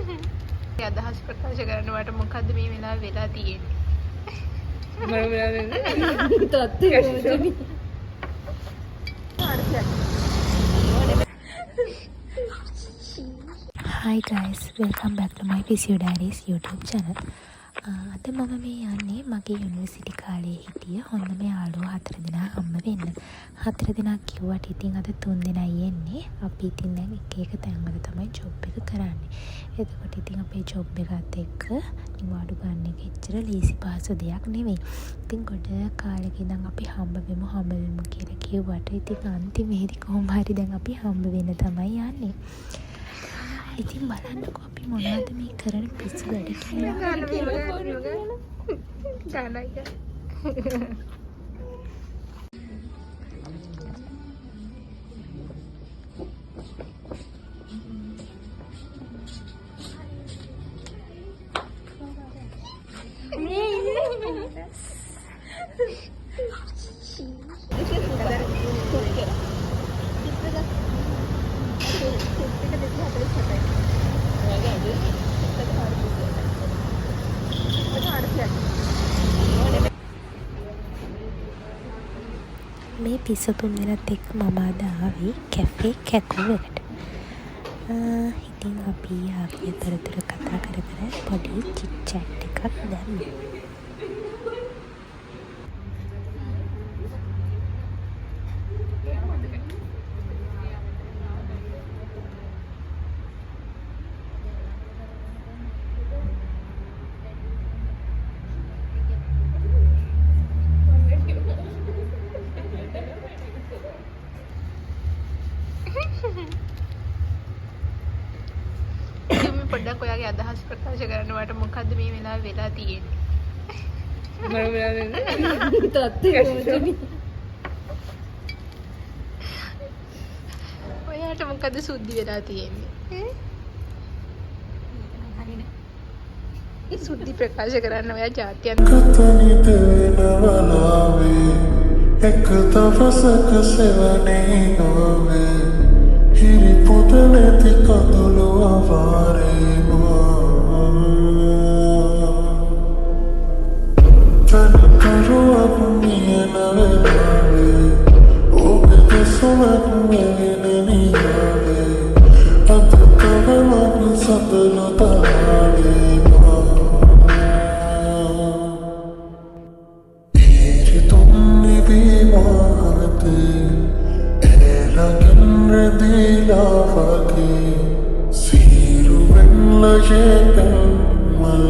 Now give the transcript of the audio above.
අදහස් ප්‍රකාශ කරනවට මොකද්ද මේ වෙලාවේ වෙලා තියෙන්නේ? Hi guys, welcome back to my Physio Diaries YouTube channel. අද මම මේ යන්නේ මගේ යුනිවර්සිටි කාලේ හිටිය හොඳම යාළුවෝ 4 දෙනා හම්බ වෙන්න. 4 දෙනා කිව්වට ඉතින් අද 3 දෙනයි එන්නේ. අපි ඉතින් දැන් එක එක තැන්වල තමයි ජොබ් එක කරන්නේ. එතකොට ඉතින් අපේ ජොබ් එකත් එක්ක නිවාඩු ගන්න එක එච්චර ලීසි පහසු දෙයක් නෙවෙයි. ඉතින් ගොඩ කාලෙක ඉඳන් අපි හම්බ වෙමු කියලා කිව්වට ඉතින් අන්තිමේදී කොහොම හරි දැන් අපි හම්බ වෙන්න තමයි යන්නේ. ඉතින් බලන්නකෝ අපි මොනවද මේ කරන පිස්සු වැඩ කියලා. මේ පිස්ස 3 දෙනාත් එක්ක මම අද ආවේ කැෆේ කැකෝ එකට. ඉතින් අපි ආගේ තොරතුරු කතා කර පොඩි චිට් චැට් එකක් දැම්මා. පොඩ්ඩක් ඔයාගේ අදහස් ප්‍රකාශ කරනවට මොකද්ද මේ වෙලාවේ වෙලා තියෙන්නේ? ඔයාට මොකද්ද සුද්ධි වෙලා තියෙන්නේ? සුද්ධි ප්‍රකාශ කරන්න ඔයා ජාත්‍යන්තර එක දවසක සෙවනේ නොවේ හිරි පොත නැති කඳුළු අවාරේ තන කරුවක් නියන වෙලාවේ ඔබේ දෙසුමක් මෙලෙන නියාවේ අත කවමක් සඳලු තාවේ හිරි තුන්නි බීමාතේ Siru en la llegan mal